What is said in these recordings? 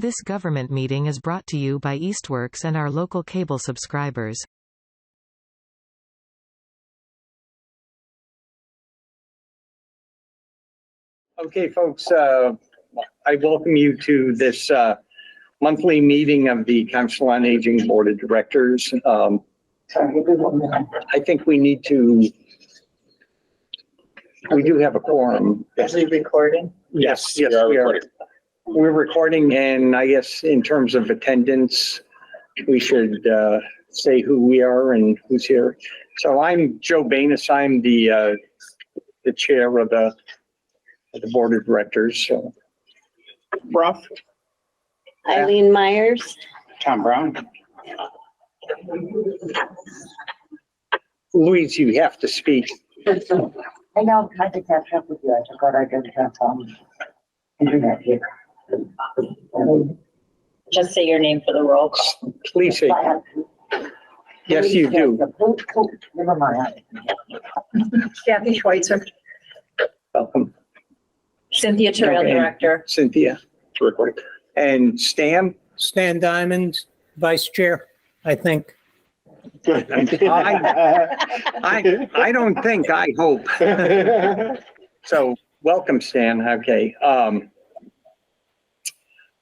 This government meeting is brought to you by Eastworks and our local cable subscribers. Okay, folks, I welcome you to this monthly meeting of the Council on Aging Board of Directors. I think we do have a quorum. Is he recording? Yes, we are. We're recording, and I guess in terms of attendance, we should say who we are and who's here. So I'm Joe Banus. I'm the chair of the Board of Directors. So, Ruff. Eileen Myers. Tom Brown. Louise, you have to speak. I know, I'm trying to catch up with you. I forgot I didn't have internet here. Just say your name for the roll call. Please say. Yes, you do. Never mind. Kathy Schweitzer. Welcome. Cynthia Terrell, Okay. Director. Cynthia. And Stan. Stan Diamond, Vice Chair, I think. I don't think, I hope. So welcome, Stan. Okay.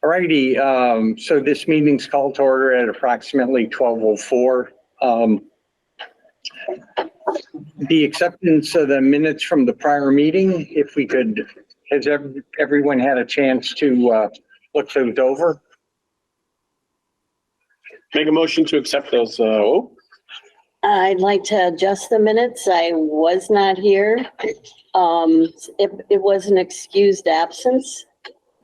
Alrighty, so this meeting's called to order at approximately 12:04. The acceptance of the minutes from the prior meeting, if we could, has everyone had a chance to look those over? Make a motion to accept those. I'd like to adjust the minutes. I was not here. It was an excused absence.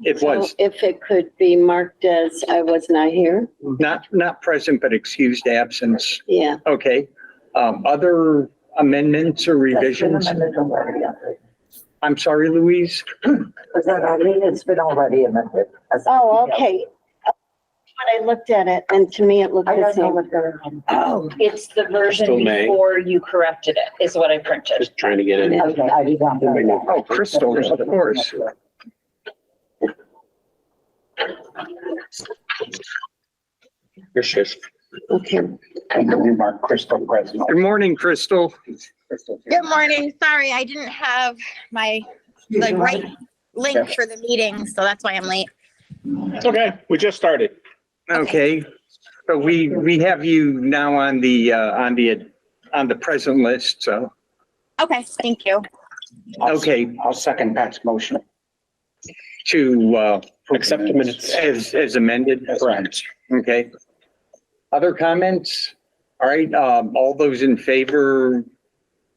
It was So if it could be marked as I was not here. not present, but excused absence. Yeah. Okay. Other amendments or revisions? I'm sorry, Louise. Was that Eileen? It's been already amended. Oh, okay. When I looked at it, and to me, it looked I the don't know same. what they're. Oh, It's the version Crystal May. before you corrected it, is what I printed. Just trying to get it. Okay, I did not know that. Oh, Crystal, of course. Your shift. okay. Mark Crystal present. Good morning, Crystal. Good morning. Sorry, I didn't have the right link for the meeting, so that's why I'm late. It's okay. We just started. Okay, so we have you now on the present list, so, Okay, thank you. okay, I'll second Pat's motion. to, Accept the minutes. as amended. Correct. Okay. Other comments? All right, all those in favor,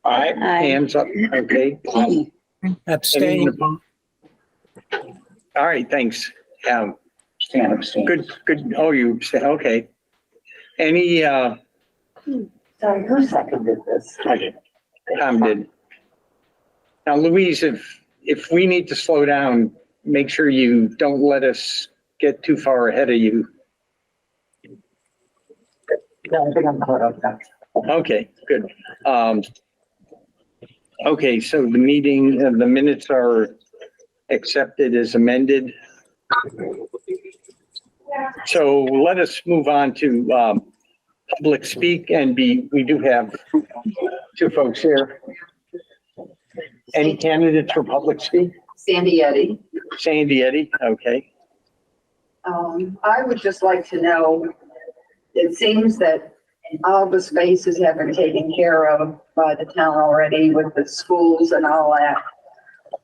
Aye. Aye. hands up, okay? Abstain. All right, thanks. Stand abstain. Good, oh, you, okay. Any, Sorry, who seconded this? I did. Tom did. Now, Louise, if we need to slow down, make sure you don't let us get too far ahead of you. No, I think I'm caught up now. Okay, good. Okay, so the meeting, the minutes are accepted as amended. So let us move on to public speak, and we do have two folks here. Any candidates for public speak? Sandy Eddy. Sandy Eddy, okay. I would just like to know, it seems that all the spaces have been taken care of by the town already with the schools and all that.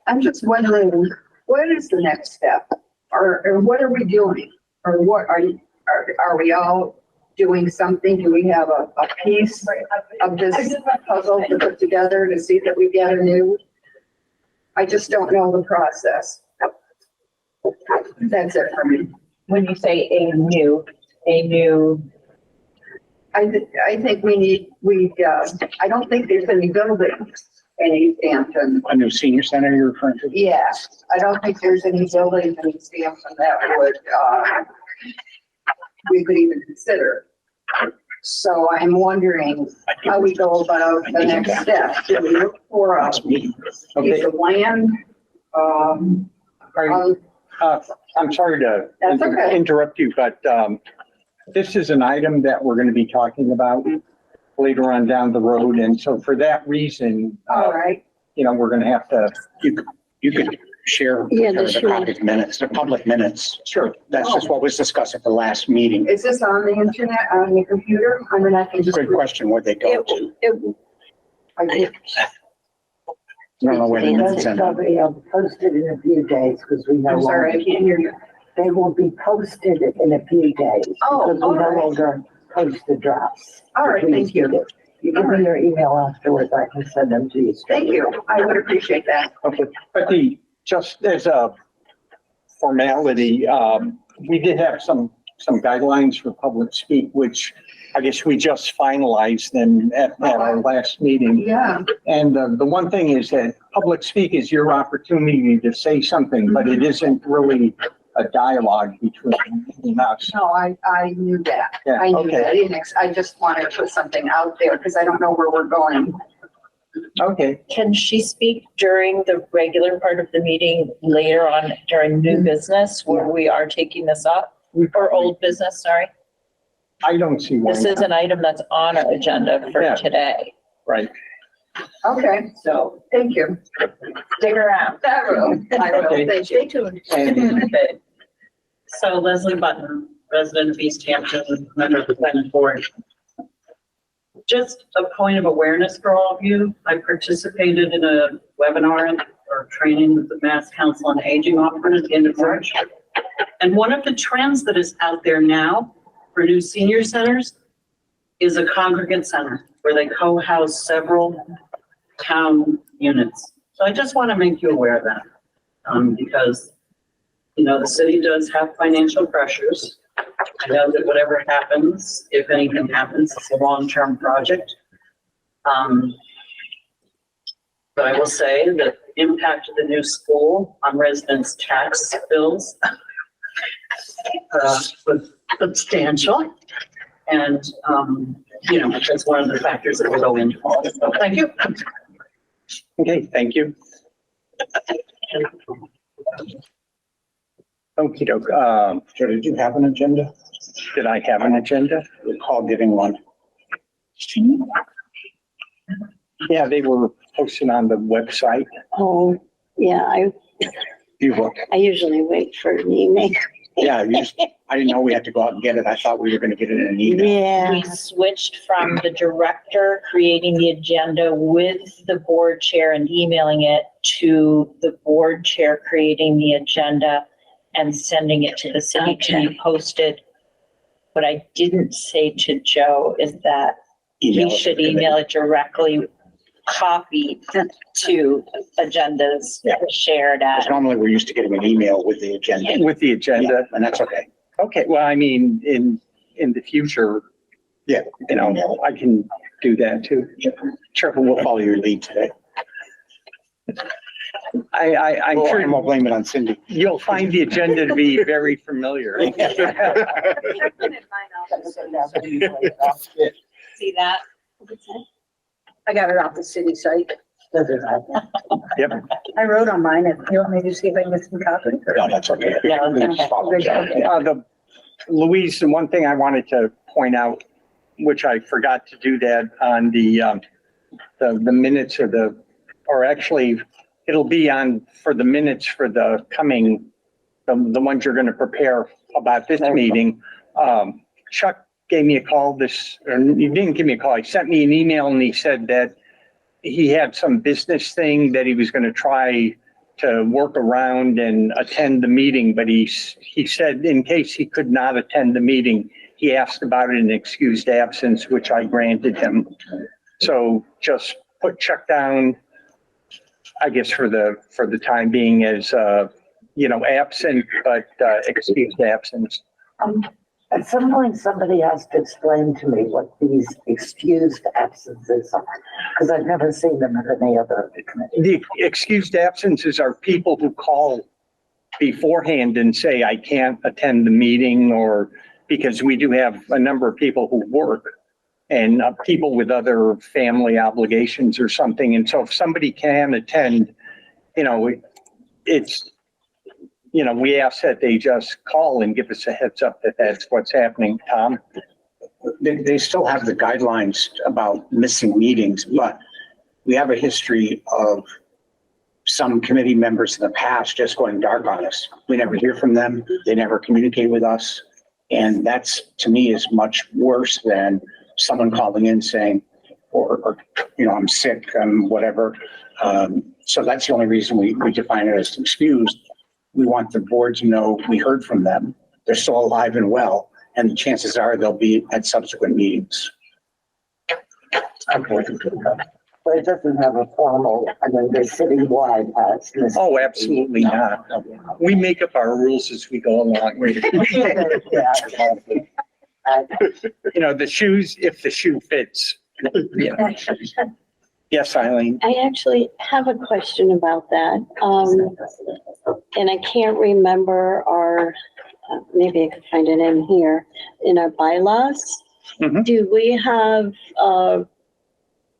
I'm just wondering, what is the next step? Or what are we doing? Or what are we all doing something? Do we have a piece of this puzzle to put together to see that we get a new? I just don't know the process. That's it for me. When you say a new, I think I don't think there's any buildings in Easthampton. A new senior center you're referring to? Yes, I don't think there's any buildings in Easthampton that would, we could even consider. So I'm wondering how we go about the next step. Do we look for a piece of land? I'm sorry to That's okay. interrupt you, but this is an item that we're going to be talking about later on down the road. And so for that reason, All right. we're going to have to, You could share Yeah, the sure. copy of minutes, the public minutes. sure. That's just what was discussed at the last meeting. Is this on the internet, on the computer? I mean, I can just. Good question, where they go to. I I don't know where the minutes end up. Probably posted in a few days because we no I'm sorry, I longer, can't hear you. they will be posted in a few days. Oh, Because we all no right. longer post the drafts. All right, thank you. You give me your email afterwards, I can send them to you. Thank you. I would appreciate that. Okay, but just as a formality, we did have some guidelines for public speak, which I guess we just finalized them at our last meeting. Yeah. And the one thing is that public speak is your opportunity to say something, but it isn't really a dialogue between us. No, I knew that. Yeah, I knew okay. that. I didn't I just wanted to put something out there because I don't know where we're going. Okay, Can she speak during the regular part of the meeting later on during new business where we are taking this up? Or old business, sorry? I don't see why This is not. an item that's on our agenda for Yeah. today. Right. Okay, so thank you. Stick around. I will. I will. Okay. Thank you. Stay tuned. And Okay. So Leslie Button, resident of Easthampton, member of the planning board. Just a point of awareness for all of you. I participated in a webinar or training that the Mass Council on Aging offered at the end of March. And one of the trends that is out there now for new senior centers is a congregate center where they co-house several town units. So I just want to make you aware of that, because, the city does have financial pressures. I know that whatever happens, if anything happens, it's a long-term project. But I will say that the impact of the new school on residents' tax bills was substantial. And, that's one of the factors that will go into all this. So thank you. Okay, thank you. Okey doke. So did you have an agenda? Did I have an agenda? Recall giving one. Yeah, they were posted on the website. Oh, yeah, You look. I usually wait for an email. Yeah, I didn't know we had to go out and get it. I thought we were gonna get it in an email. Yeah, We switched from the director creating the agenda with the board chair and emailing it to the board chair creating the agenda and sending it to the city to be posted. What I didn't say to Joe is that he should email it directly, copied to agendas shared Because at. normally we're used to getting an email with the agenda. With the agenda. Yeah, and that's okay. Okay, well, I mean, in the future, Yeah. I can do that too. Sure, we'll follow your lead today. I'm And sure we'll blame it on Cindy. you'll find the agenda to be very familiar. See that? I got it off the city site. Yep. I wrote on mine. If you want me to see if I can get some copies? No, that's okay. Yeah, We just follow it. Louise, the one thing I wanted to point out, which I forgot to do that on the minutes or actually it'll be on for the minutes for the coming, the ones you're going to prepare about this meeting. Chuck gave me a call or he didn't give me a call. He sent me an email and he said that he had some business thing that he was going to try to work around and attend the meeting, but he said in case he could not attend the meeting, he asked about an excused absence, which I granted him. So just put Chuck down, I guess for the time being as, absent, but excused absence. At some point, somebody has to explain to me what these excused absences are, because I've never seen them at any other committee. The excused absences are people who call beforehand and say, I can't attend the meeting, or because we do have a number of people who work and people with other family obligations or something. And so if somebody can attend, it's, you know, we ask that they just call and give us a heads up that that's what's happening, Tom. They still have the guidelines about missing meetings, but we have a history of some committee members in the past just going dark on us. We never hear from them. They never communicate with us. And that's, to me, is much worse than someone calling in saying, or I'm sick, whatever. So that's the only reason we define it as excused. We want the board to know we heard from them. They're still alive and well, and the chances are they'll be at subsequent meetings. Okay. But it doesn't have a formal, I mean, the citywide has this. Oh, absolutely not. We make up our rules as we go along. Yeah. You know, the shoes, if the shoe fits. Yeah. Yes, Eileen. I actually have a question about that. And I can't remember maybe I could find it in here, in our bylaws. Mhm. Do we have,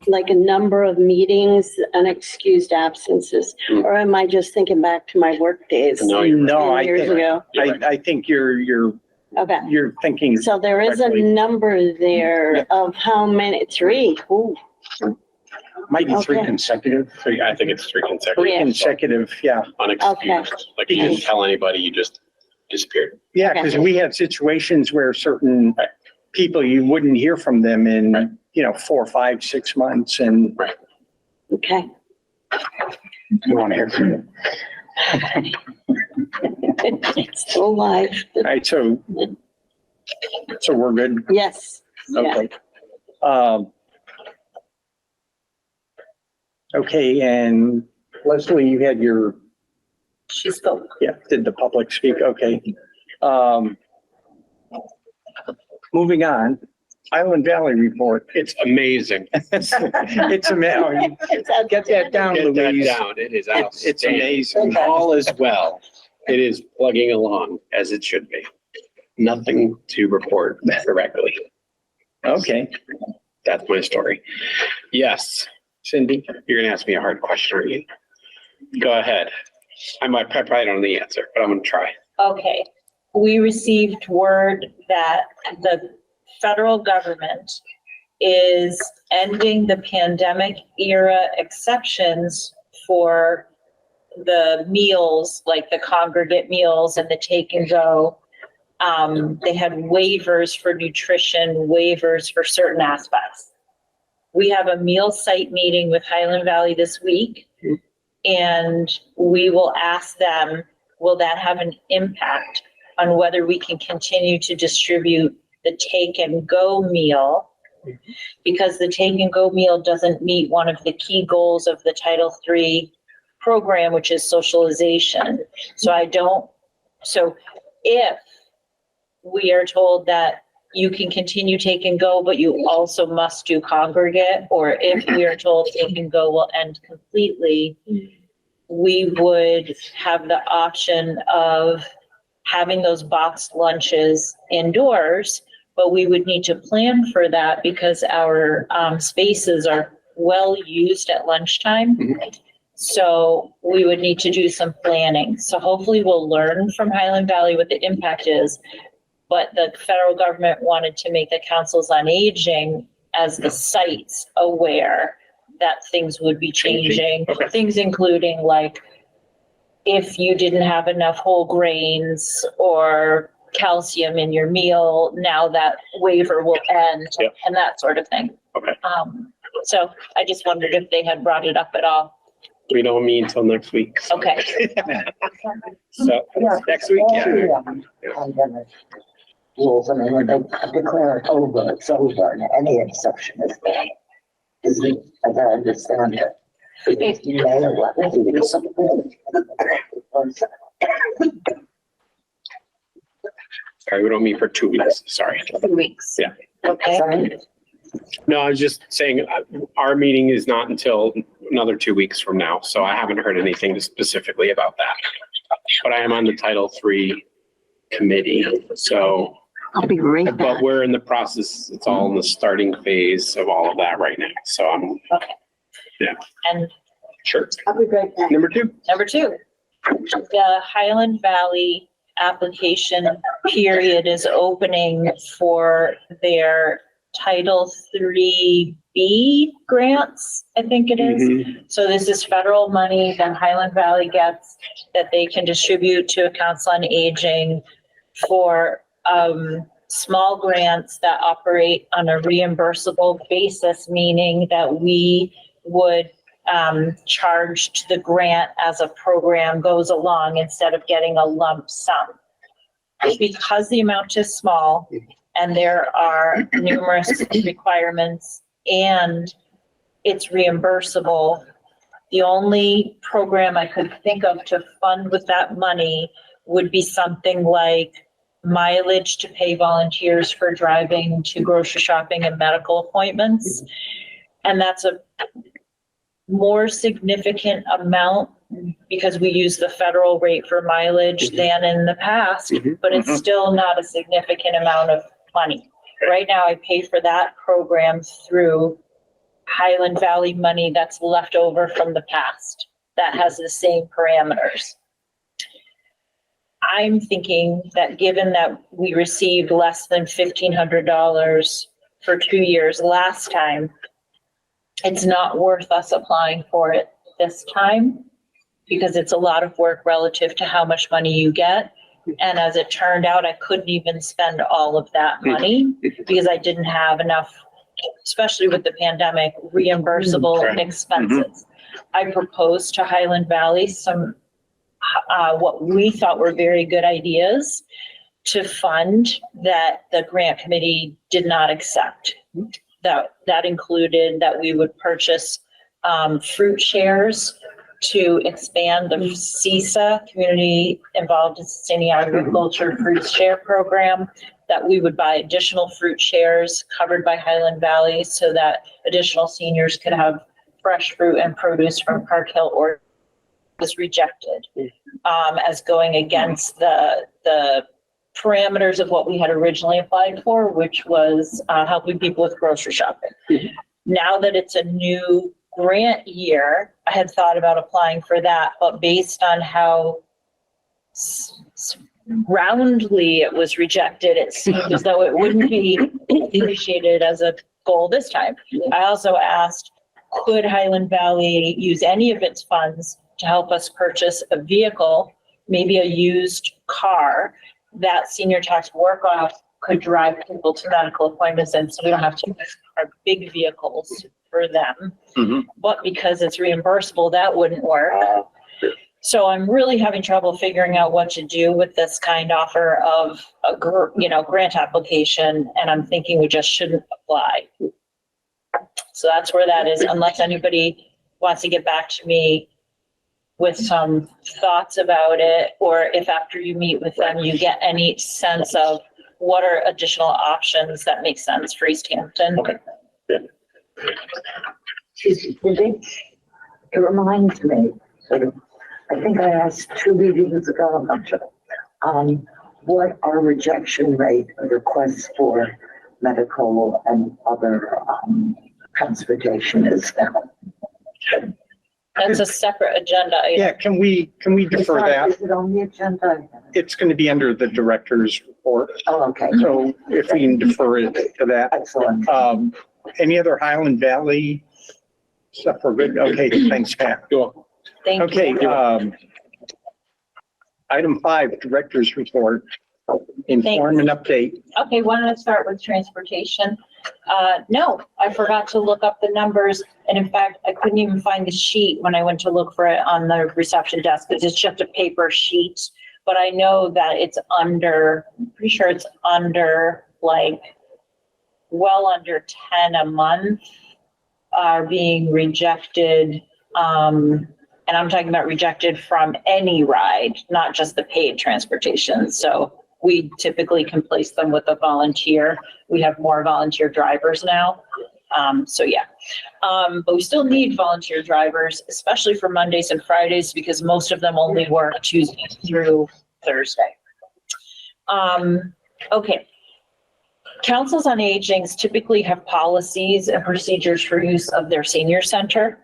like a number of meetings, unexcused absences? Or am I just thinking back to my work days? No, I Years think, ago? I think you're Okay. thinking. So there is a correctly. number there of how many, 3? Ooh, Might be 3 Okay. consecutive. I think it's 3 consecutive. Three consecutive, yeah. Unexcused. Like you didn't tell anybody, you just disappeared. Yeah, because we had situations where certain people, you wouldn't hear from them in, 4, 5, 6 months and. okay. We want to hear from you. It's still alive. All right, so we're good. Yes. Yeah. Okay. Okay, and Leslie, you had She spoke. did the public speak? Okay. Moving on, Island Valley report. It's amazing. It's amazing. Get that down, Get that Louise. down. It is It's outstanding. amazing. All is well. It is plugging along as it should be. Nothing to report directly. Okay, That's my story. Yes, Cindy. you're gonna ask me a hard question, aren't you? Go ahead. I probably don't know the answer, but I'm gonna try. Okay, we received word that the federal government is ending the pandemic era exceptions for the meals, like the congregate meals and the take and go. They had waivers for nutrition, waivers for certain aspects. We have a meal site meeting with Highland Valley this week, and we will ask them, will that have an impact on whether we can continue to distribute the take and go meal? Because the take and go meal doesn't meet one of the key goals of the Title III program, which is socialization. So if we are told that you can continue take and go, but you also must do congregate, or if we are told take and go will end completely, we would have the option of having those boxed lunches indoors, but we would need to plan for that because our spaces are well used at lunchtime. So we would need to do some planning. So hopefully we'll learn from Highland Valley what the impact is. But the federal government wanted to make the councils on aging as the sites aware that things would be changing. Okay. Things including like if you didn't have enough whole grains or calcium in your meal, now that waiver will end. Yep. And that sort of thing. Okay. So I just wondered if they had brought it up at all. We don't meet until next week. So. Okay. So next week, yeah. Pandemic rules, I mean, when they declare it over, it's over, and any exception is bad. Is it, as I understand it. If you may or what, maybe something. Sorry, we don't meet for 2 weeks. Sorry. 2 weeks. Yeah. Okay. Sorry? No, I was just saying our meeting is not until another 2 weeks from now. So I haven't heard anything specifically about that. But I am on the Title III committee. So, I'll be right back. but we're in the process. It's all in the starting phase of all of that right now. So I'm Okay. Yeah. And sure. I'll be right back. Number 2. number 2, the Highland Valley application period is opening for their Title III-B grants, I think it is. So this is federal money that Highland Valley gets that they can distribute to a council on aging for small grants that operate on a reimbursable basis, meaning that we would charge to the grant as a program goes along instead of getting a lump sum. Because the amount is small and there are numerous requirements and it's reimbursable, the only program I could think of to fund with that money would be something like mileage to pay volunteers for driving to grocery shopping and medical appointments. And that's a more significant amount because we use the federal rate for mileage than in the past, but it's still not a significant amount of money. Right now, I pay for that program through Highland Valley money that's left over from the past that has the same parameters. I'm thinking that given that we received less than $1,500 for 2 years last time, it's not worth us applying for it this time because it's a lot of work relative to how much money you get. And as it turned out, I couldn't even spend all of that money because I didn't have enough, especially with the pandemic, reimbursable expenses. I proposed to Highland Valley some what we thought were very good ideas to fund that the grant committee did not accept. That included that we would purchase fruit shares to expand the CISA, Community Involved in Sustaining Agriculture Fruit Share Program, that we would buy additional fruit shares covered by Highland Valley so that additional seniors could have fresh fruit and produce from Park Hill or was rejected as going against the parameters of what we had originally applied for, which was helping people with grocery shopping. Now that it's a new grant year, I had thought about applying for that, but based on how roundly it was rejected, it seemed as though it wouldn't be appreciated as a goal this time. I also asked, could Highland Valley use any of its funds to help us purchase a vehicle, maybe a used car that senior tax work-off could drive people to medical appointments in, so we don't have to use our big vehicles for them. But because it's reimbursable, that wouldn't work. So I'm really having trouble figuring out what to do with this kind offer of a grant application, and I'm thinking we just shouldn't apply. So that's where that is, unless anybody wants to get back to me with some thoughts about it, or if after you meet with them, you get any sense of what are additional options that make sense for Easthampton. Okay. It reminds me, I think I asked 2 meetings ago, I'm not sure, what our rejection rate of requests for medical and other transportation is now. That's a separate agenda item. Yeah, can we defer that? Is it on the agenda? It's going to be under the director's report. Oh, okay. So if we can defer it to that. Excellent. Any other Highland Valley stuff we're good? Okay, thanks, Pat. Thank Okay, you. item 5, director's report. Inform and update. Okay, why don't I start with transportation? No, I forgot to look up the numbers. And in fact, I couldn't even find the sheet when I went to look for it on the reception desk because it's just a paper sheet. But I know that it's under, I'm pretty sure it's under like well under 10 a month are being rejected. And I'm talking about rejected from any ride, not just the paid transportation. So we typically can place them with a volunteer. We have more volunteer drivers now. So yeah, but we still need volunteer drivers, especially for Mondays and Fridays, because most of them only work Tuesday through Thursday. Okay. Councils on Aging typically have policies and procedures for use of their senior center.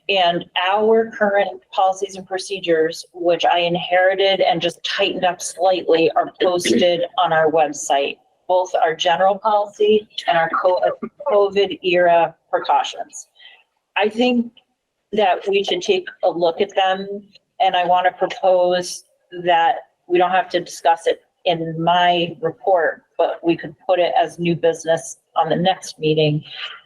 And our current policies and procedures, which I inherited and just tightened up slightly, are posted on our website. Both our general policy and our COVID era precautions. I think that we should take a look at them, and I want to propose that we don't have to discuss it in my report, but we could put it as new business on the next meeting,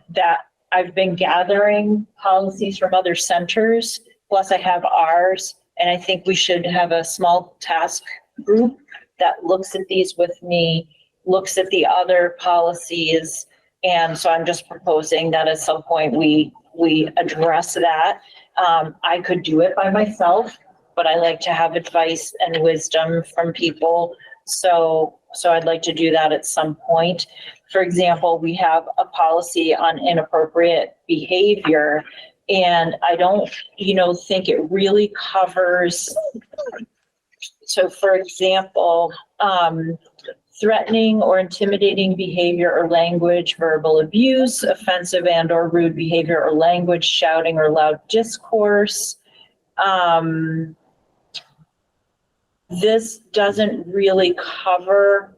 that I've been gathering policies from other centers, plus I have ours, and I think we should have a small task group that looks at these with me, looks at the other policies. And so I'm just proposing that at some point we address that. I could do it by myself, but I like to have advice and wisdom from people. So I'd like to do that at some point. For example, we have a policy on inappropriate behavior, and I don't, think it really covers. So for example, threatening or intimidating behavior or language, verbal abuse, offensive and or rude behavior or language, shouting or loud discourse. This doesn't really cover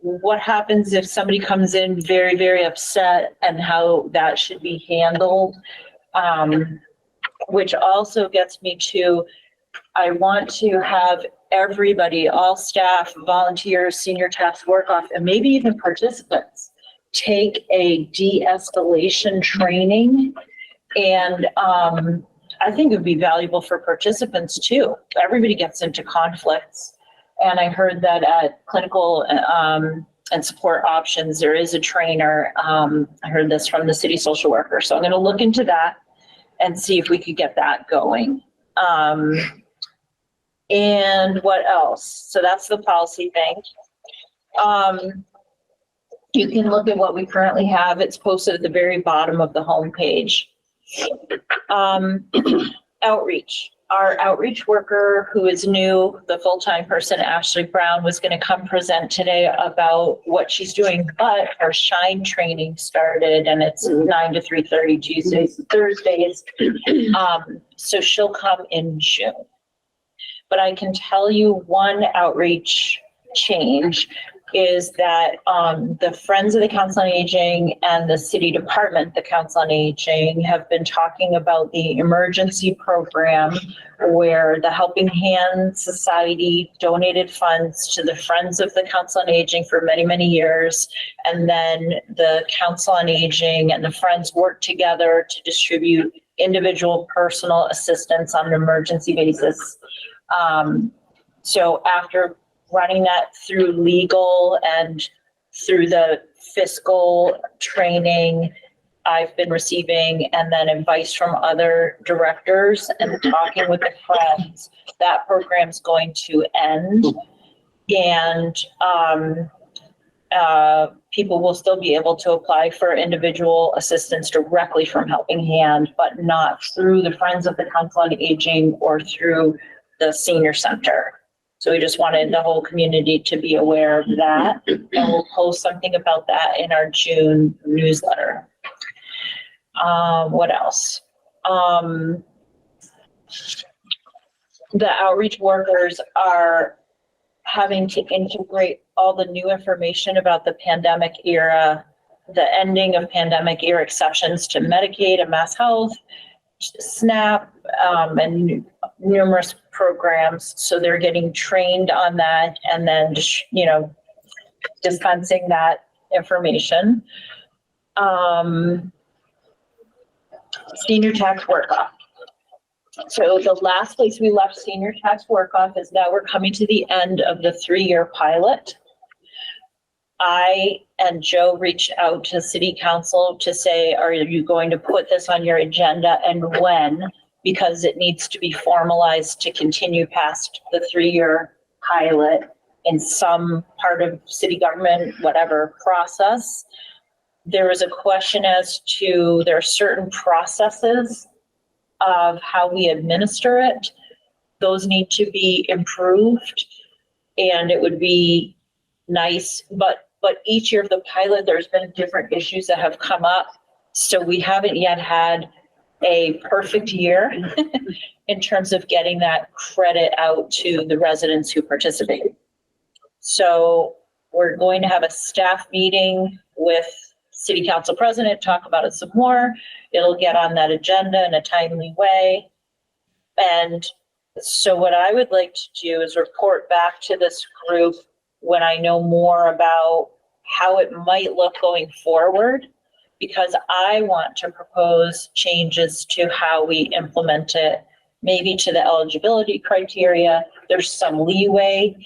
what happens if somebody comes in very, very upset and how that should be handled. Which also gets me to, I want to have everybody, all staff, volunteers, senior task work off, and maybe even participants take a de-escalation training. And I think it would be valuable for participants too. Everybody gets into conflicts. And I heard that at Clinical and Support Options, there is a trainer. I heard this from the city social worker. So I'm going to look into that and see if we could get that going. And what else? So that's the policy thing. You can look at what we currently have. It's posted at the very bottom of the homepage. Outreach. Our outreach worker who is new, the full-time person, Ashley Brown, was going to come present today about what she's doing, but her Shine training started and it's 9 to 3:30 Tuesdays and Thursdays. So she'll come in June. But I can tell you one outreach change is that the Friends of the Council on Aging and the City Department, the Council on Aging, have been talking about the emergency program where the Helping Hand Society donated funds to the Friends of the Council on Aging for many, many years. And then the Council on Aging and the Friends worked together to distribute individual personal assistance on an emergency basis. So after running that through legal and through the fiscal training I've been receiving, and then advice from other directors and talking with the Friends, that program's going to end. And people will still be able to apply for individual assistance directly from Helping Hand, but not through the Friends of the Council on Aging or through the senior center. So we just wanted the whole community to be aware of that. And we'll post something about that in our June newsletter. What else? The outreach workers are having to integrate all the new information about the pandemic era, the ending of pandemic era exceptions to Medicaid and Mass Health, SNAP, and numerous programs. So they're getting trained on that and then, dispensing that information. Senior tax work-off. So the last place we left senior tax work-off is now we're coming to the end of the 3-year pilot. I and Joe reached out to City Council to say, are you going to put this on your agenda and when? Because it needs to be formalized to continue past the 3-year pilot in some part of city government, whatever process. There was a question as to there are certain processes of how we administer it. Those need to be improved, and it would be nice, but each year of the pilot, there's been different issues that have come up. So we haven't yet had a perfect year in terms of getting that credit out to the residents who participate. So we're going to have a staff meeting with City Council President, talk about it some more. It'll get on that agenda in a timely way. And so what I would like to do is report back to this group when I know more about how it might look going forward, because I want to propose changes to how we implement it, maybe to the eligibility criteria. There's some leeway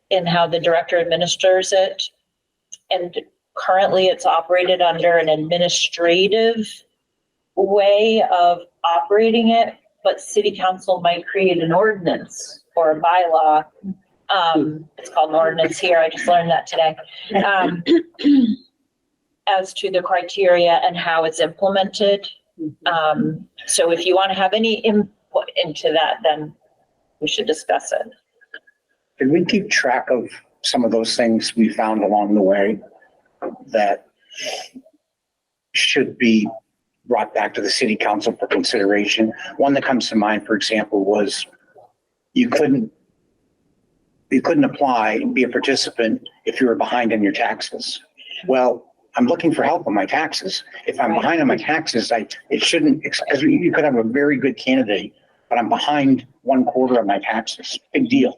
in how the director administers it. And currently it's operated under an administrative way of operating it, but city council might create an ordinance or a bylaw. It's called an ordinance here. I just learned that today. As to the criteria and how it's implemented. So if you want to have any input into that, then we should discuss it. Did we keep track of some of those things we found along the way that should be brought back to the city council for consideration? One that comes to mind, for example, was you couldn't apply and be a participant if you were behind on your taxes. Well, I'm looking for help on my taxes. If I'm behind on my taxes, it shouldn't, because you could have a very good candidate, but I'm behind 1/4 of my taxes. Big deal.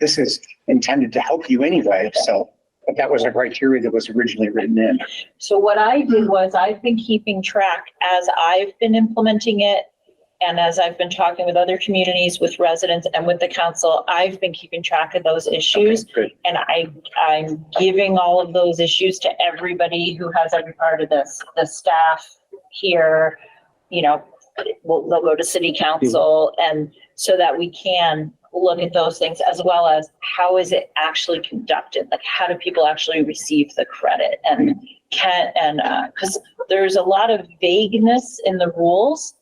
This is intended to help you anyway. So, but that was a criteria that was originally written in. So what I did was I've been keeping track as I've been implementing it. And as I've been talking with other communities, with residents and with the council, I've been keeping track of those issues. Good. And I'm giving all of those issues to everybody who has every part of this, the staff here, you know, they'll go to city council, and so that we can look at those things, as well as how is it actually conducted? Like, how do people actually receive the credit? And because there's a lot of vagueness in the rules.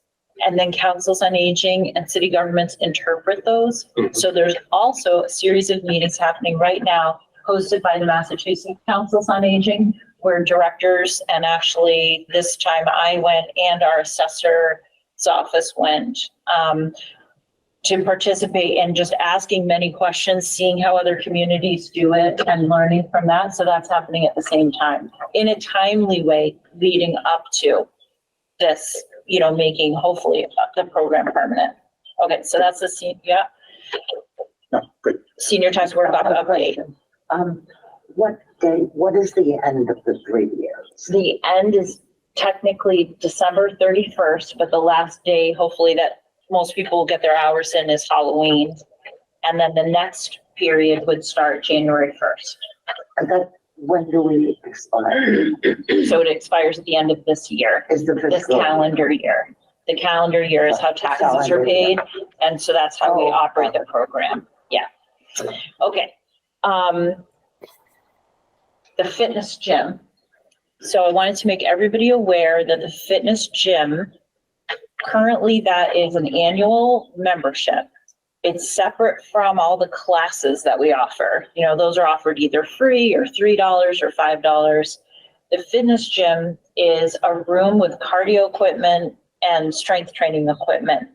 And then councils on aging and city governments interpret those. So there's also a series of meetings happening right now hosted by the Massachusetts Councils on Aging, where directors, and actually this time I went and our assessor's office went to participate in just asking many questions, seeing how other communities do it and learning from that. So that's happening at the same time in a timely way leading up to this, you know, making hopefully the program permanent. Okay, so that's the No, good. senior tax work update. What is the end of the 3 years? The end is technically December 31st, but the last day, hopefully, that most people will get their hours in is Halloween. And then the next period would start January 1st. And that, when do we expire? So it expires at the end of this year, Is the this fiscal? calendar year. The calendar year is how taxes are paid, and so that's how we operate the program. Yeah. Okay. The fitness gym. So I wanted to make everybody aware that the fitness gym, currently that is an annual membership. It's separate from all the classes that we offer. You know, those are offered either free or $3 or $5. The fitness gym is a room with cardio equipment and strength training equipment.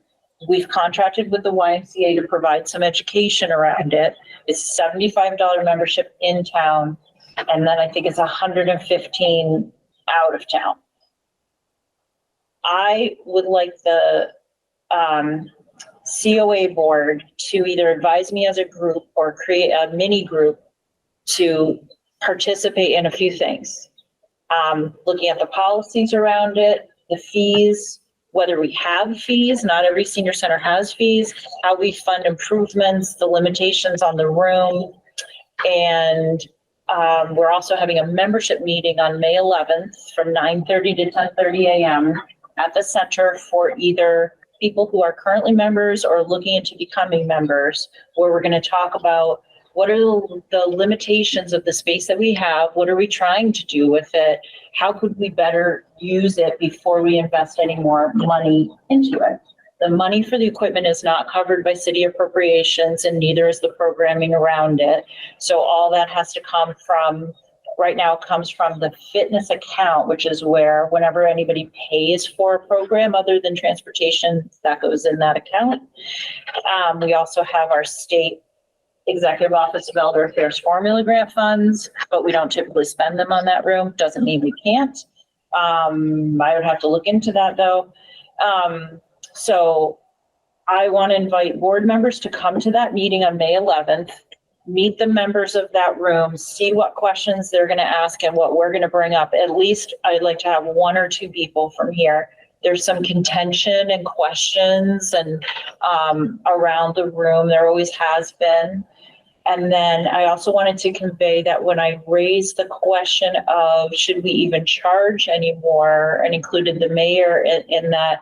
We've contracted with the YMCA to provide some education around it. It's a $75 membership in town, and then I think it's $115 out of town. I would like the COA board to either advise me as a group or create a mini group to participate in a few things. Looking at the policies around it, the fees, whether we have fees, not every senior center has fees, how we fund improvements, the limitations on the room. And we're also having a membership meeting on May 11th from 9:30 to 10:30 a.m. at the center for either people who are currently members or looking into becoming members, where we're going to talk about what are the limitations of the space that we have? What are we trying to do with it? How could we better use it before we invest any more money into it? The money for the equipment is not covered by city appropriations, and neither is the programming around it. So all that has to come from right now comes from the fitness account, which is where whenever anybody pays for a program other than transportation, that goes in that account. We also have our state Executive Office of Elder Affairs formula grant funds, but we don't typically spend them on that room. Doesn't mean we can't. I would have to look into that though. So I want to invite board members to come to that meeting on May 11th, meet the members of that room, see what questions they're going to ask and what we're going to bring up. At least I'd like to have 1 or 2 people from here. There's some contention and questions and around the room. There always has been. And then I also wanted to convey that when I raised the question of should we even charge anymore and included the mayor in that,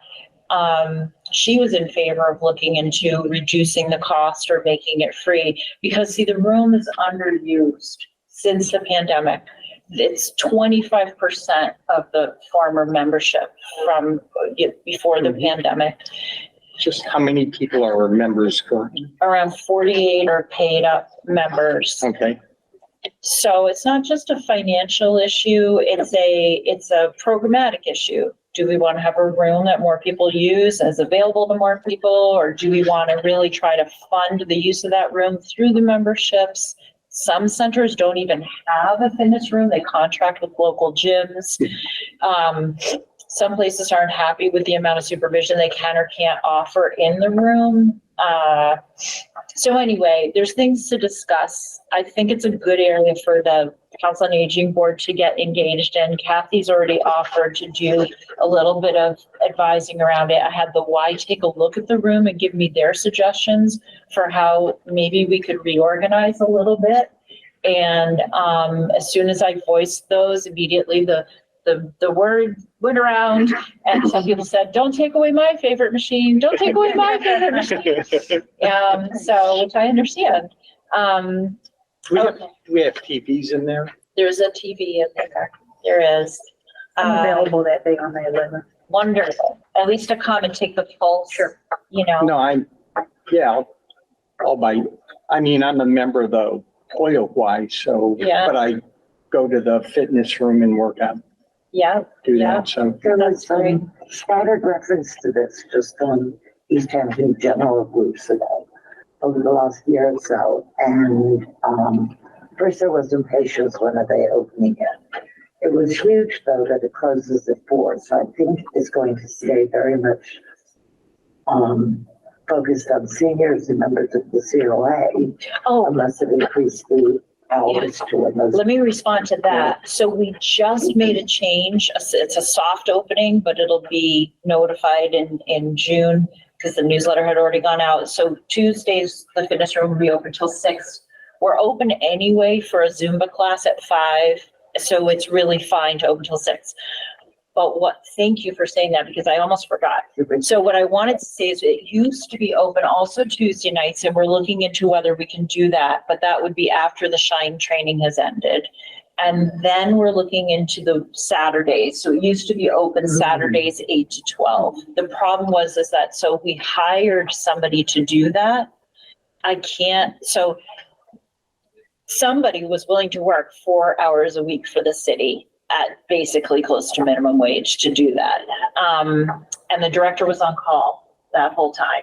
she was in favor of looking into reducing the cost or making it free because see, the room is underused since the pandemic. It's 25% of the former membership from before the pandemic. Just how many people are members currently? Around 48 are paid up members. Okay. So it's not just a financial issue, it's a programmatic issue. Do we want to have a room that more people use as available to more people, or do we want to really try to fund the use of that room through the memberships? Some centers don't even have a fitness room. They contract with local gyms. Some places aren't happy with the amount of supervision they can or can't offer in the room. So anyway, there's things to discuss. I think it's a good area for the Council on Aging Board to get engaged in. Kathy's already offered to do a little bit of advising around it. I had the Y take a look at the room and give me their suggestions for how maybe we could reorganize a little bit. And as soon as I voiced those, immediately the word went around and some people said, don't take away my favorite machine. Don't take away my favorite machine. So, which I understand. Do we have TVs in there? There's a TV in there. There is. I'm available that day on the 11th. Wonderful. At least to come and take the pulse. Sure. You know. No, I'll buy. I mean, I'm a member of the Oil Y, so, Yeah. but I go to the fitness room and work out. Yeah. Do Yeah. that, so. There was some scattered reference to this just on Easthampton general groups over the last year or so. And first there was impatience when are they opening it. It was huge though that it closes at 4. So I think it's going to stay very much focused on seniors and members of the COA unless it increased the hours to when those. Let me respond to that. So we just made a change. It's a soft opening, but it'll be notified in June because the newsletter had already gone out. So Tuesdays, the fitness room will be open till 6. We're open anyway for a Zumba class at 5. So it's really fine to open till 6. But thank you for saying that because I almost forgot. So what I wanted to say is it used to be open also Tuesday nights and we're looking into whether we can do that, but that would be after the Shine training has ended. And then we're looking into the Saturdays. So it used to be open Saturdays 8 to 12. The problem was that so we hired somebody to do that. So somebody was willing to work 4 hours a week for the city at basically close to minimum wage to do that. And the director was on call that whole time.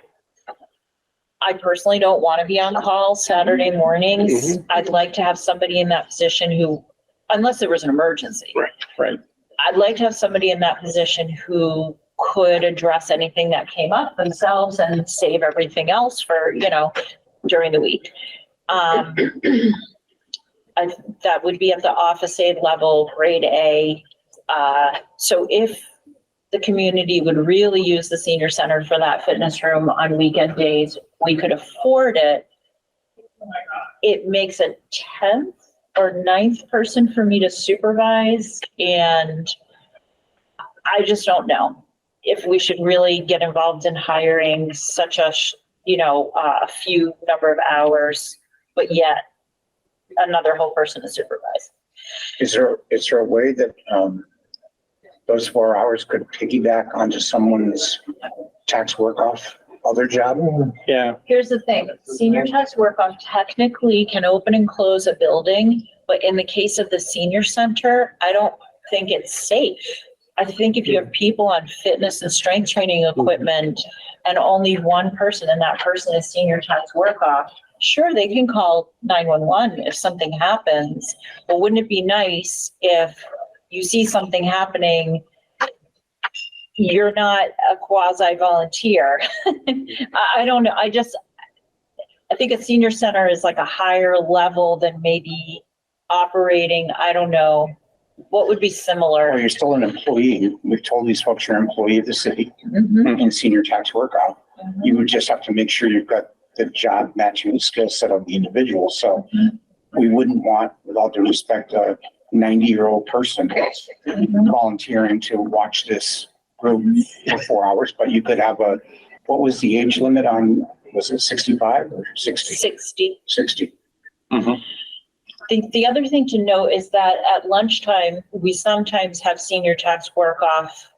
I personally don't want to be on call Saturday mornings. I'd like to have somebody in that position who, unless there was an emergency. Right. I'd like to have somebody in that position who could address anything that came up themselves and save everything else for, during the week. That would be at the office aide level, grade A. So if the community would really use the senior center for that fitness room on weekend days, we could afford it. It makes a 10th or 9th person for me to supervise. And I just don't know if we should really get involved in hiring such a, a few number of hours, but yet another whole person to supervise. Is there a way that those 4 hours could piggyback onto someone's tax work-off other job? Yeah. Here's the thing, senior tax work-off technically can open and close a building, But in the case of the senior center, I don't think it's safe. I think if you have people on fitness and strength training equipment and only one person, and that person is senior tax work off, sure, they can call 911 if something happens. But wouldn't it be nice if you see something happening, you're not a quasi volunteer? I don't know. I think a senior center is like a higher level than maybe operating, I don't know. What would be similar? Well, you're still an employee. We've told these folks you're an employee of the city in senior tax workout. You would just have to make sure you've got the job matching the skill set of the individual. So we wouldn't want, with all due respect, a 90-year-old person volunteering to watch this group for 4 hours, but you could have what was the age limit on, was it 65 or 60? 60. 60. The other thing to note is that at lunchtime, we sometimes have senior tax work off.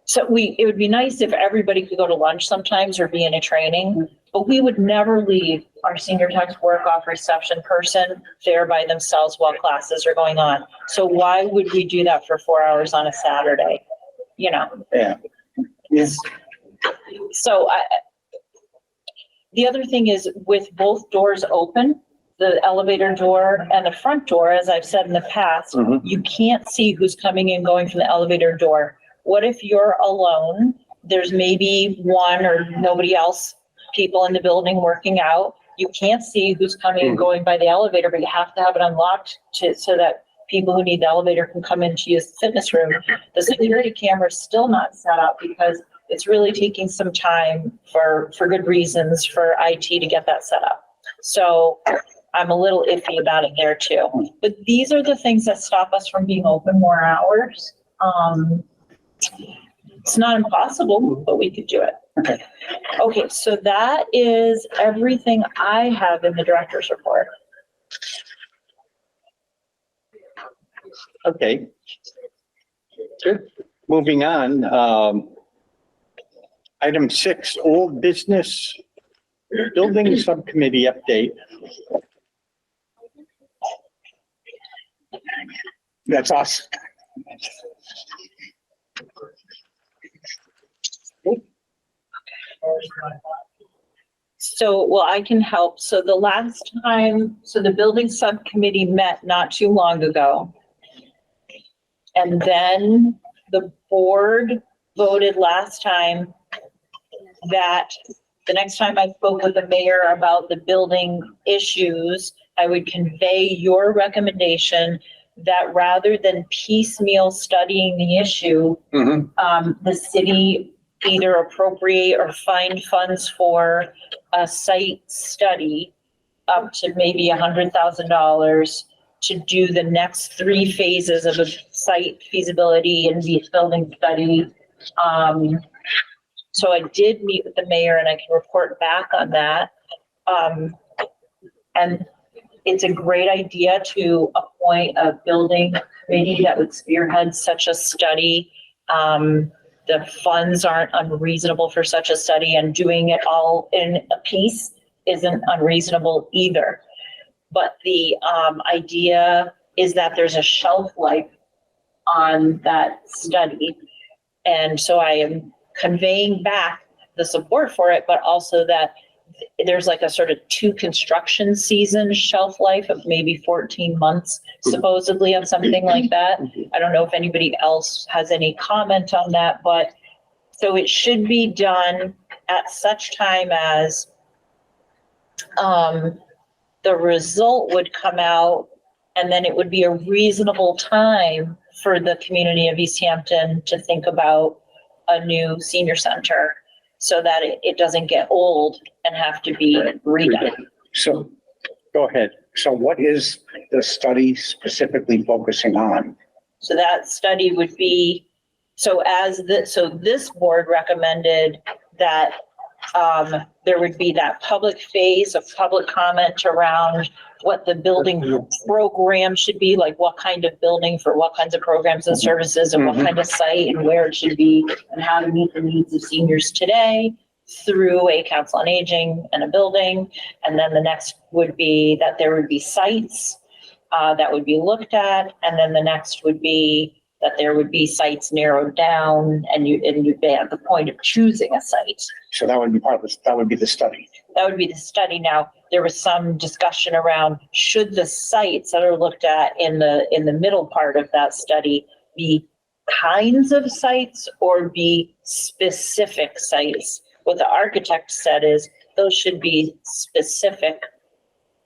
So it would be nice if everybody could go to lunch sometimes or be in a training, but we would never leave our senior tax work off reception person there by themselves while classes are going on. So why would we do that for 4 hours on a Saturday? You know? Yeah. Yes. So the other thing is, with both doors open, the elevator door and the front door, as I've said in the past, you can't see who's coming and going from the elevator door. What if you're alone? There's maybe one or nobody else, people in the building working out. You can't see who's coming and going by the elevator, but you have to have it unlocked so that people who need the elevator can come in to use the fitness room. The security camera is still not set up because it's really taking some time for good reasons for IT to get that set up. So I'm a little iffy about it there too. But these are the things that stop us from being open more hours. It's not impossible, but we could do it. Okay, so that is everything I have in the director's report. Okay. Good. Moving on. Item 6, old business building subcommittee update. That's us. So, well, I can help. So the last time, the building subcommittee met not too long ago. And then the board voted last time that the next time I spoke with the mayor about the building issues, I would convey your recommendation that rather than piecemeal studying the issue, the city either appropriate or find funds for a site study up to maybe $100,000 to do the next 3 phases of a site feasibility and building study. So I did meet with the mayor and I can report back on that. And it's a great idea to appoint a building committee that would spearhead such a study. The funds aren't unreasonable for such a study, and doing it all in a piece isn't unreasonable either. But the idea is that there's a shelf life on that study. And so I am conveying back the support for it, but also that there's like a sort of 2 construction season shelf life of maybe 14 months, supposedly, on something like that. I don't know if anybody else has any comment on that, but so it should be done at such time as the result would come out, and then it would be a reasonable time for the community of Easthampton to think about a new senior center, so that it doesn't get old and have to be redone. So, go ahead. So what is the study specifically focusing on? So that study would be, this board recommended that there would be that public phase of public comment around what the building program should be, like what kind of building for what kinds of programs and services, and what kind of site and where it should be, and how to meet the needs of seniors today through a council on aging and a building. And then the next would be that there would be sites that would be looked at. And then the next would be that there would be sites narrowed down and you'd be at the point of choosing a site. So that would be part of this, that would be the study. That would be the study. Now, there was some discussion around should the sites that are looked at in the middle part of that study be kinds of sites or be specific sites? What the architect said is those should be specific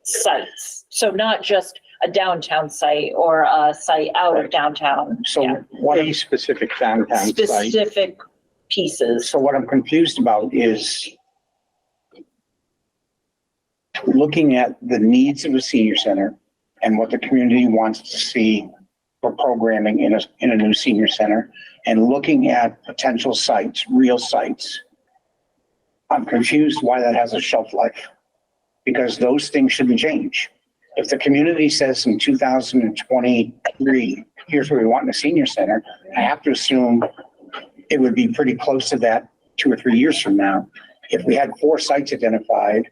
sites. So not just a downtown site or a site out of downtown. So Yeah. what are specific downtown sites? Specific pieces. So what I'm confused about is looking at the needs of the senior center and what the community wants to see for programming in a new senior center, and looking at potential sites, real sites. I'm confused why that has a shelf life, because those things shouldn't change. If the community says in 2023, here's where we want in a senior center, I have to assume it would be pretty close to that 2 or 3 years from now. If we had 4 sites identified,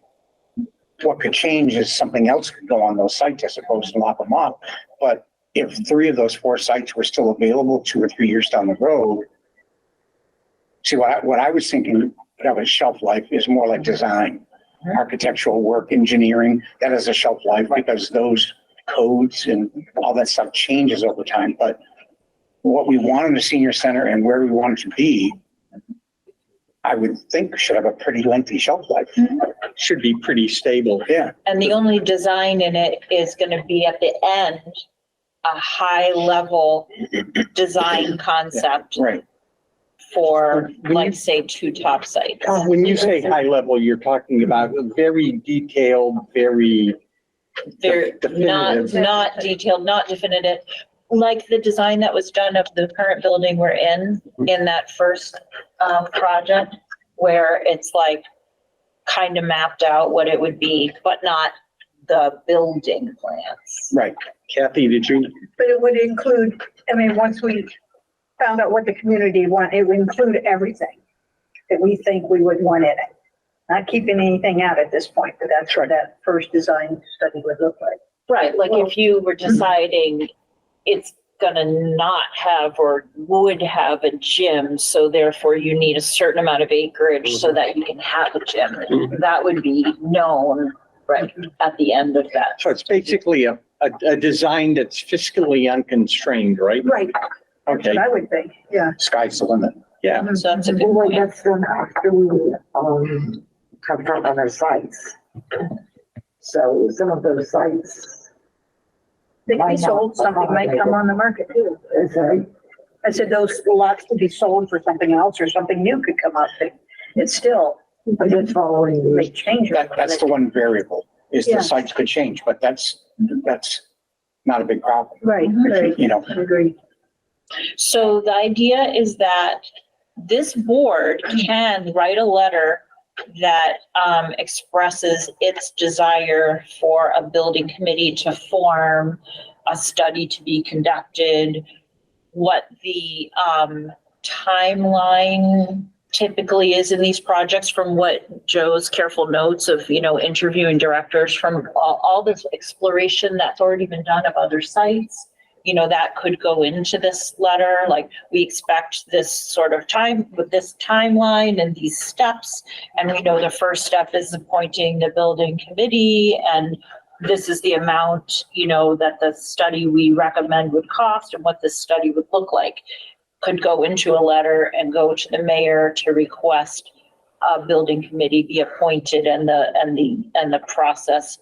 what could change is something else could go on those sites as opposed to lock them up. But if 3 of those 4 sites were still available 2 or 3 years down the road, see what I was thinking that was shelf life is more like design, architectural work, engineering. That is a shelf life because those codes and all that stuff changes over time. But what we want in a senior center and where we want it to be, I would think should have a pretty lengthy shelf life. Should be pretty stable. Yeah. And the only design in it is going to be at the end, a high level design concept Right. for, like, say, 2 top sites. When you say high level, you're talking about very detailed, very They're definitive. not detailed, not definitive, like the design that was done of the current building we're in that first project, where it's like kind of mapped out what it would be, but not the building plans. Right. Kathy, did you? But it would include, I mean, once we found out what the community want, it would include everything that we think we would want in it. Not keeping anything out at this point, but that's what that first design study would look like. Right, like if you were deciding it's gonna not have or would have a gym, so therefore you need a certain amount of acreage so that you can have a gym. That would be known right at the end of that. So it's basically a design that's fiscally unconstrained, right? Right. That's Okay, what I would think, yeah. Sky's the limit. yeah. So that's a good Well, point. that's done after we, confirm on our sites. So some of those sites, They can be sold, something might come on the market too. is there, I said those lots could be sold for something else or something new could come up. It's still, I'm just following they the, change. That's the one variable, is Yeah. the sites could change, but that's not a big problem, Right, right. you know? I agree. So the idea is that this board can write a letter that expresses its desire for a building committee to form, a study to be conducted, what the timeline typically is in these projects, from what Joe's careful notes of, interviewing directors, from all this exploration that's already been done of other sites. That could go into this letter, like, we expect this sort of time with this timeline and these steps. And we know the first step is appointing the building committee, and this is the amount, that the study we recommend would cost and what this study would look like. Could go into a letter and go to the mayor to request a building committee be appointed and the process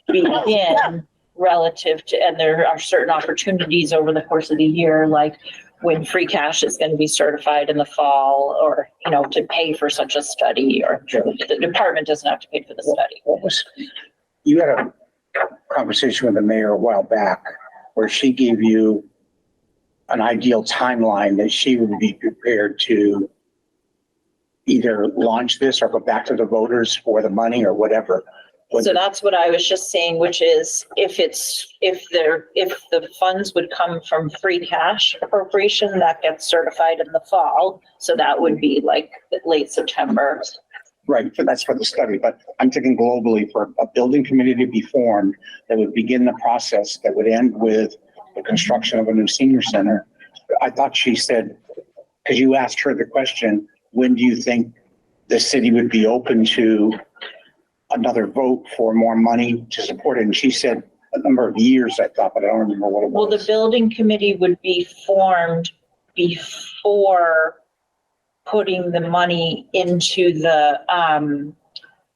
begin. Relative to, and there are certain opportunities over the course of the year, like when free cash is going to be certified in the fall, or, to pay for such a study, or the department doesn't have to pay for the study. You had a conversation with the mayor a while back where she gave you an ideal timeline that she would be prepared to either launch this or go back to the voters for the money or whatever. So that's what I was just saying, which is if the funds would come from free cash appropriation, that gets certified in the fall. So that would be like late September. Right, so that's for the study, but I'm thinking globally for a building committee to be formed that would begin the process that would end with the construction of a new senior center. I thought she said, because you asked her the question, when do you think the city would be open to another vote for more money to support it? And she said a number of years, I thought, but I don't remember what it Well, the was. building committee would be formed before putting the money into the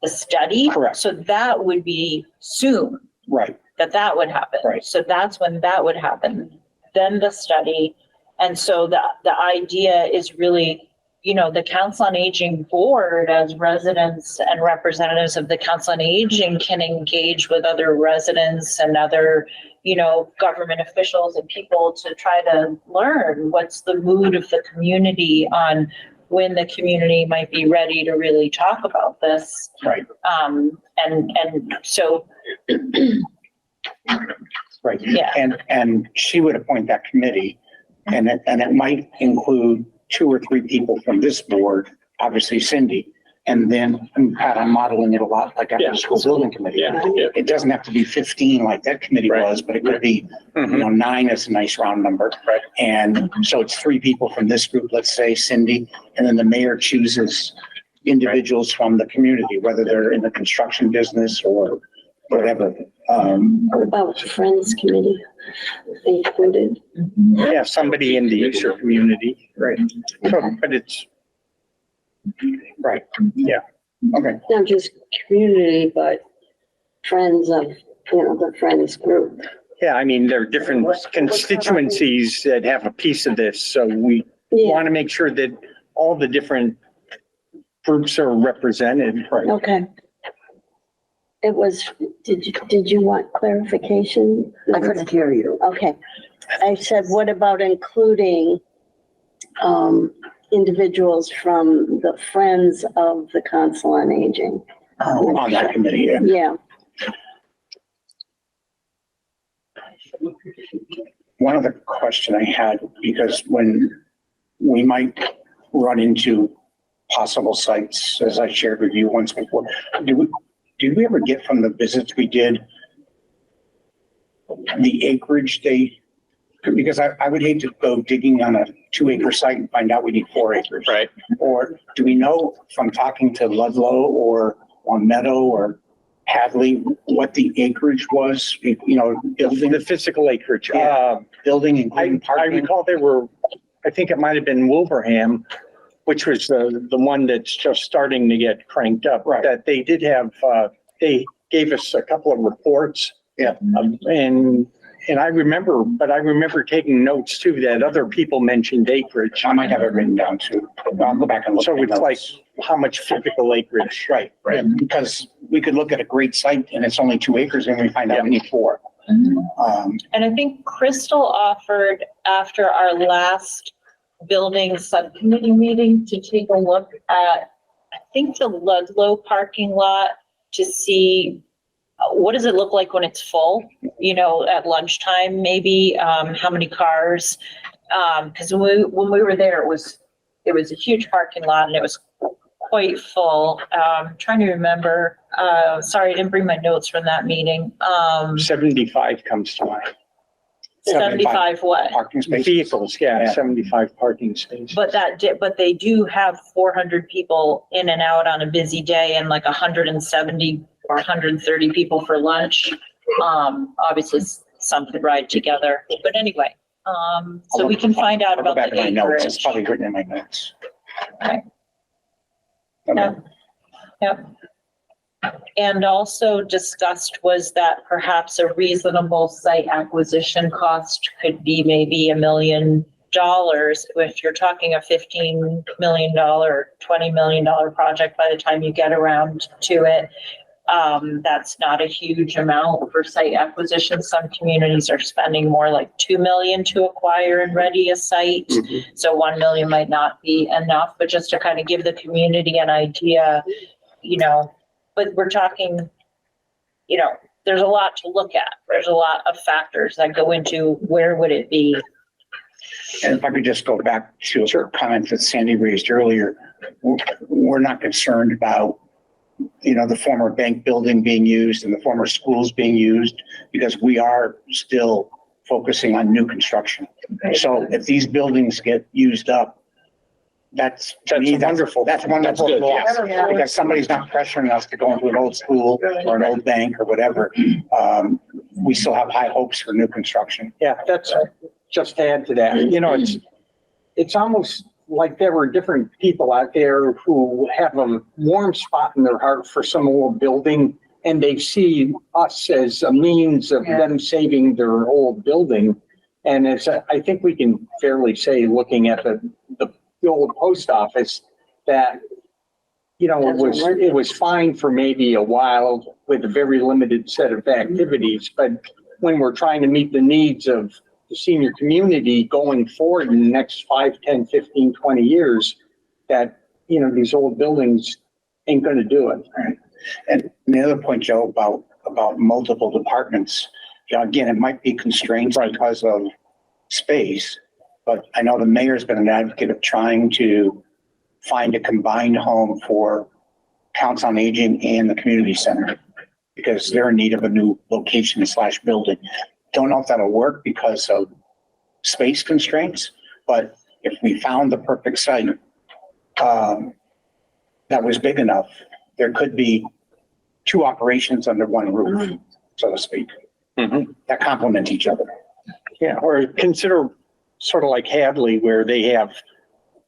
study. Correct. So that would be soon Right, that would happen. Right. So that's when that would happen. Then the study. And so the idea is really, you know, the Council on Aging board, as residents and representatives of the Council on Aging, can engage with other residents and other, you know, government officials and people to try to learn what's the mood of the community on when the community might be ready to really talk about this. right, And so, right. yeah. And she would appoint that committee, and it might include 2 or 3 people from this board, obviously Cindy, and then, and Pat, I'm modeling it a lot like after the school building committee. Yeah. It doesn't have to be 15 like that committee Right. was, but it could be, you know, 9 is a nice round number. Right. And so it's 3 people from this group, let's say Cindy, and then the mayor chooses individuals from the community, whether they're in the construction business or whatever. What about Friends Committee included? Yeah, somebody in the user community, right? So, but it's, Right. Yeah. Okay. Not just community, but friends of, you know, the Friends group. yeah, I mean, there are different constituencies that have a piece of this, so we Yeah, want to make sure that all the different groups are represented. Right. okay. It was, did you want clarification? I couldn't hear you. Okay. I said, what about including individuals from the Friends of the Council on Aging? Oh, On that committee, yeah. Yeah, One other question I had, because when we might run into possible sites, as I shared with you once before, did we ever get from the visits we did the acreage because I would hate to go digging on a 2-acre site and find out we need 4 acres. Right. Or do we know from talking to Ludlow or Long Meadow or Hadley what the acreage was, you know, building, The physical acreage. building including I parking? recall there were, I think it might have been Wilbraham, which was the one that's just starting to get cranked up. Right. That they did have, they gave us a couple of reports. Yeah. And I remember taking notes too, that other people mentioned acreage. I might have it written down too. I'll go back and look. So at the it's like, notes. how much physical acreage? Right, right. Because we could look at a great site and it's only 2 acres and we find out we need 4. And I think Crystal offered after our last building subcommittee meeting to take a look at, I think, the Ludlow parking lot to see what does it look like when it's full, you know, at lunchtime, maybe, how many cars? Cause when we were there, it was a huge parking lot and it was quite full. Trying to remember, sorry, I didn't bring my notes from that meeting. 75 comes to mind. 75 what? Parking spaces. Vehicles, yeah, Yeah. 75 parking spaces. But but they do have 400 people in and out on a busy day and like 170 or 130 people for lunch. Obviously some could ride together, but anyway, so we can find out I'll go about back the to my notes. It's acreage. probably written in my notes. Right. Okay. Yep. And also discussed was that perhaps a reasonable site acquisition cost could be maybe $1 million. If you're talking a $15 million, $20 million project by the time you get around to it, that's not a huge amount for site acquisition. Some communities are spending more like 2 million to acquire and ready a site. Mhm. So 1 million might not be enough, but just to kind of give the community an idea, you know, but we're talking, you know, there's a lot to look at. There's a lot of factors that go into where would it be. And if I could just go back to a comment that Sandy raised earlier, we're not concerned about, the former bank building being used and the former schools being used, because we are still focusing on new construction. So if these buildings get used up, that's wonderful. That's wonderful. That's good, yes. Because somebody's not pressuring us to go into an old school or an old bank or whatever. We still have high hopes for new construction. Yeah, that's, just to add to that, it's almost like there were different people out there who have a warm spot in their heart for some old building, and they see us as a means of them saving their old building. And it's, I think we can fairly say, looking at the old post office, that, it was fine for maybe a while with a very limited set of activities, but when we're trying to meet the needs of the senior community going forward in the next 5, 10, 15, 20 years, that, these old buildings ain't going to do it. Right. And the other point, Joe, about multiple departments, again, it might be constrained because of space, but I know the mayor's been an advocate of trying to find a combined home for Council on Aging and the community center, because they're in need of a new location / building. Don't know if that'll work because of space constraints, but if we found the perfect site that was big enough, there could be 2 operations under one roof, so to speak, that complement each other. Yeah, or consider sort of like Hadley, where they have,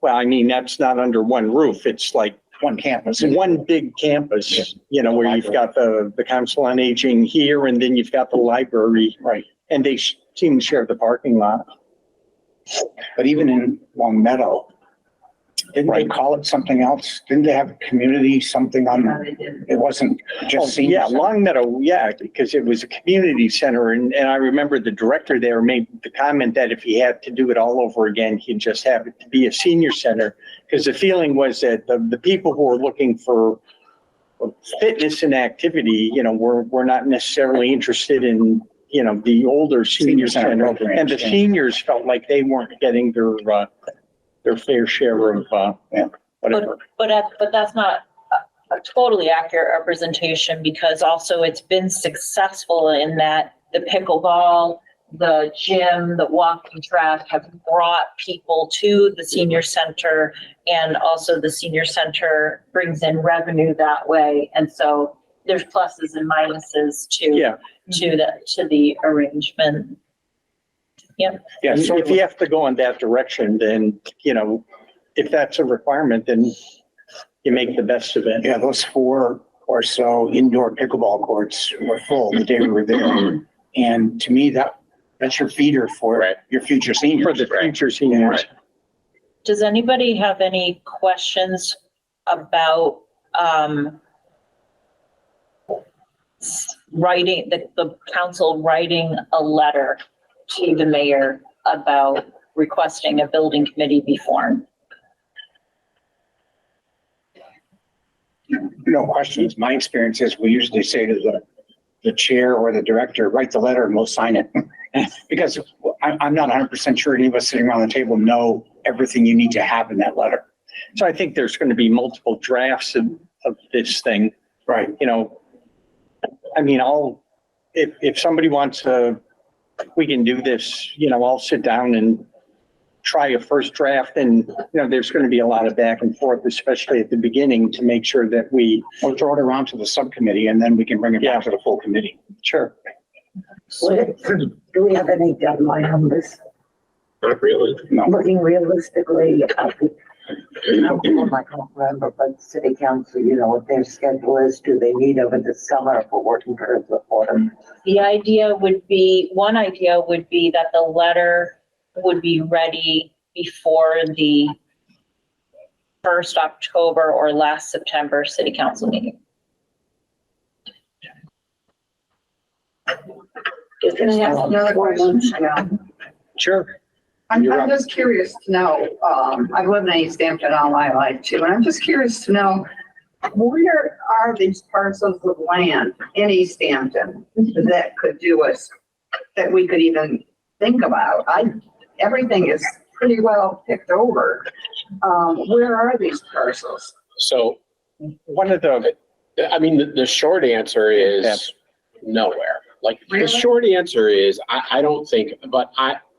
that's not under one roof. It's like One campus. one big campus, where you've got the Council on Aging here, and then you've got the library. Right. And they seem to share the parking lot. But even in Long Meadow, didn't they call it something else? Didn't they have a community something on, it wasn't just senior Yeah, center? Long Meadow, because it was a community center. And I remember the director there made the comment that if he had to do it all over again, he'd just have it to be a senior center. Because the feeling was that the people who were looking for fitness and activity, were not necessarily interested in, the older senior center. programs, And the seniors felt like they weren't getting their fair share of, whatever. But that's not a totally accurate representation, because also it's been successful in that the pickleball, the gym, the walking track have brought people to the senior center, and also the senior center brings in revenue that way. And so there's pluses and minuses to the arrangement. Yep. Yeah, so if you have to go in that direction, then, if that's a requirement, then you make the best of it. Yeah, those 4 or so indoor pickleball courts were full the day we were there. And to me, that's your feeder for your future seniors. For the future seniors. Does anybody have any questions about writing, the council writing a letter to the mayor about requesting a building committee be formed? No questions. My experience is we usually say to the chair or the director, write the letter and we'll sign it. Because I'm not 100% sure any of us sitting around the table know everything you need to have in that letter. So I think there's going to be multiple drafts of this thing. Right. If somebody wants we can do this, I'll sit down and try a first draft, and, there's going to be a lot of back and forth, especially at the beginning, to make sure that we'll throw it around to the subcommittee and then we can bring it back to the full committee. Sure. Do we have any deadline on this? Not really. No. Looking realistically, I don't remember, but city council, what their schedule is, do they meet over the summer if we're working towards the autumn? One idea would be that the letter would be ready before the first October or last September city council meeting. Can I ask another question? Sure. I'm just curious to know, I've lived in Easthampton all my life too, and I'm just curious to know, where are these parcels of land in Easthampton that could do us, that we could even think about? everything is pretty well picked over. Where are these parcels? So One of the, the short answer is nowhere. Like, the Really? short answer is, I don't think,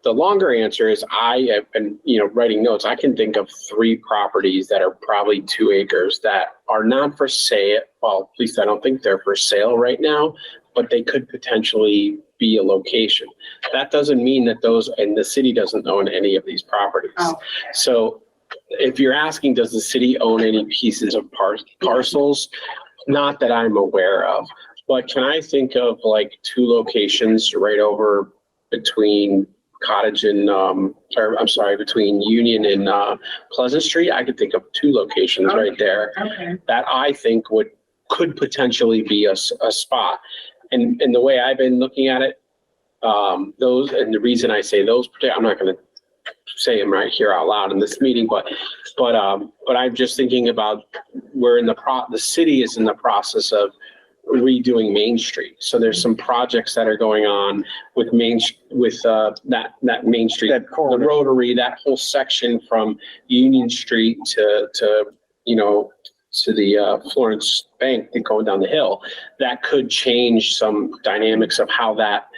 the longer answer is I have been, writing notes. I can think of 3 properties that are probably 2 acres that are not for sale. Well, at least I don't think they're for sale right now, but they could potentially be a location. That doesn't mean that and the city doesn't own any of these properties. Oh. So if you're asking, does the city own any pieces of parcels? Not that I'm aware of, but can I think of like 2 locations right over between Cottage and, between Union and Pleasant Street? I could think of 2 locations right there Okay. that I think could potentially be a spot. And the way I've been looking at it, those, and the reason I say those, I'm not going to say them right here out loud in this meeting, but I'm just thinking about the city is in the process of redoing Main Street. So there's some projects that are going on with that Main Street, the Rotary, that whole section from Union Street to the Florence Bank going down the hill. That could change some dynamics of how that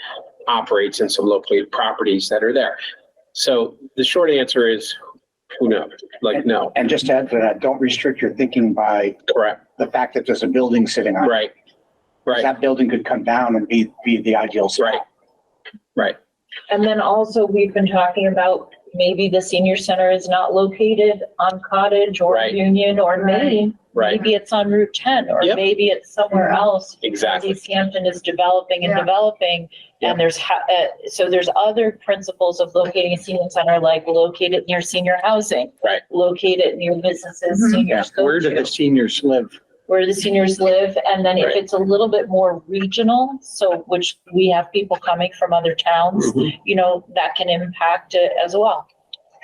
operates in some located properties that are there. So the short answer is, who knows? No. And just to add to that, don't restrict your thinking by Correct. the fact that there's a building sitting on it. Right. Right. That building could come down and be the ideal spot. Right. And then also, we've been talking about maybe the senior center is not located on Cottage or Right. Union or Main. Right. Maybe it's on Route 10, or Yep. maybe it's somewhere else. Exactly. Easthampton is developing and Yeah. developing, and there's other principles of locating a senior center, like locate it near senior housing. Right. Locate it near businesses Mhm. seniors go where do the to, seniors live? where the seniors live. And then if Right. it's a little bit more regional, so which we have people coming from other towns, that can impact it as well.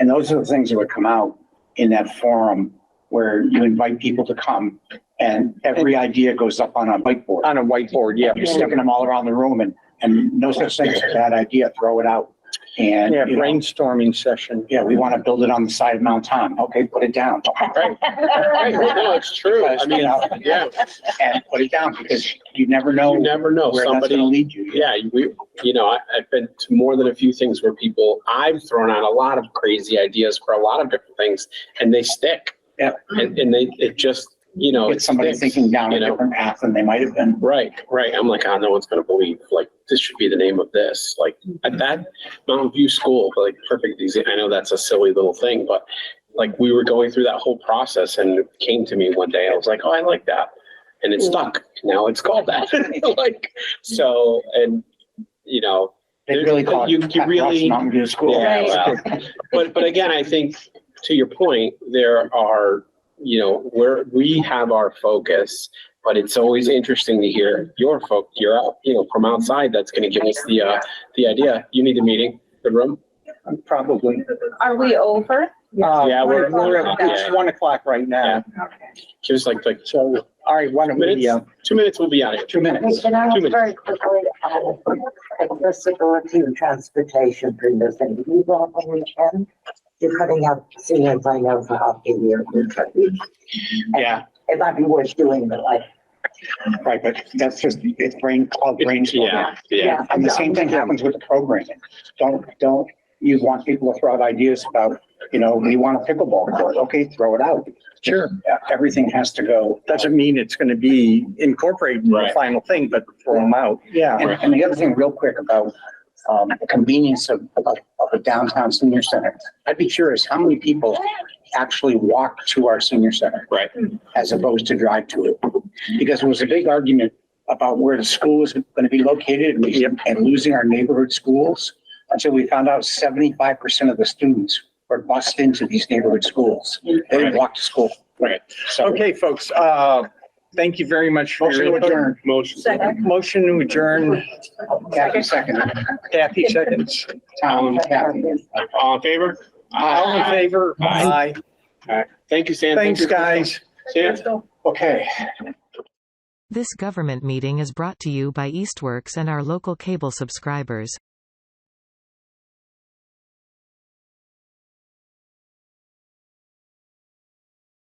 And those are the things that would come out in that forum where you invite people to come and every idea goes up on a whiteboard. On a whiteboard, yeah. You're sticking them all around the room and no such thing as a bad idea, throw it out. And, Yeah, brainstorming session. yeah, we want to build it on the side of Mount Tom. Okay, put it down. Right. No, it's true. Because, Yeah. And put it down because you never know You never know. where that's Somebody, going to lead you. yeah, I've been to more than a few things where I've thrown out a lot of crazy ideas for a lot of different things and they stick. Yeah. And it just, Get somebody sticks, thinking down a different path than they might have been. Right. I'm like, no one's going to believe, this should be the name of this. At that Mountain View School, perfect example. I know that's a silly little thing, but we were going through that whole process and it came to me one day. I was like, oh, I like that. And it stuck. Now it's called that. So, and, They really call you it really, Mountain View School. yeah, well, but again, I think to your point, there are, where we have our focus, but it's always interesting to hear your from outside. That's going to give us the idea. You need a meeting, the room. Probably. Are we over? Yeah, we're It's 1:00 right now. Just So, all right, why don't we, 2 minutes, we'll be out of here. 2 minutes. And I 2 was minutes. very quickly, accessibility and transportation for this, and you go on the weekend, you're cutting out seniors, I know, for half a year. Yeah. It might be worth doing, but Right, but that's just, it's called brainstorming. Yeah. And the same thing happens with the programming. Don't you want people to throw out ideas about, we want a pickleball court. Okay, throw it out. Sure. Yeah, everything has to go. Doesn't mean it's going to be incorporated in the Right. final thing, but throw them out. Yeah. And the other thing real quick about the convenience of a downtown senior center. I'd be curious how many people actually walk to our senior center. Right. As opposed to drive to it. Because there was a big argument about where the school is going to be located and losing our neighborhood schools. Until we found out 75% of the students were bused into these neighborhood schools. They didn't walk to school. Right. So, Okay, folks, thank you very much for motion your to adjourn. Motion. Motion to adjourn. Kathy second. Kathy seconds. Tom, Kathy. All in favor? All in favor? Aye. Thank you, Sam. Thanks, Thank you. guys. Sam? Okay. This government meeting is brought to you by Eastworks and our local cable subscribers.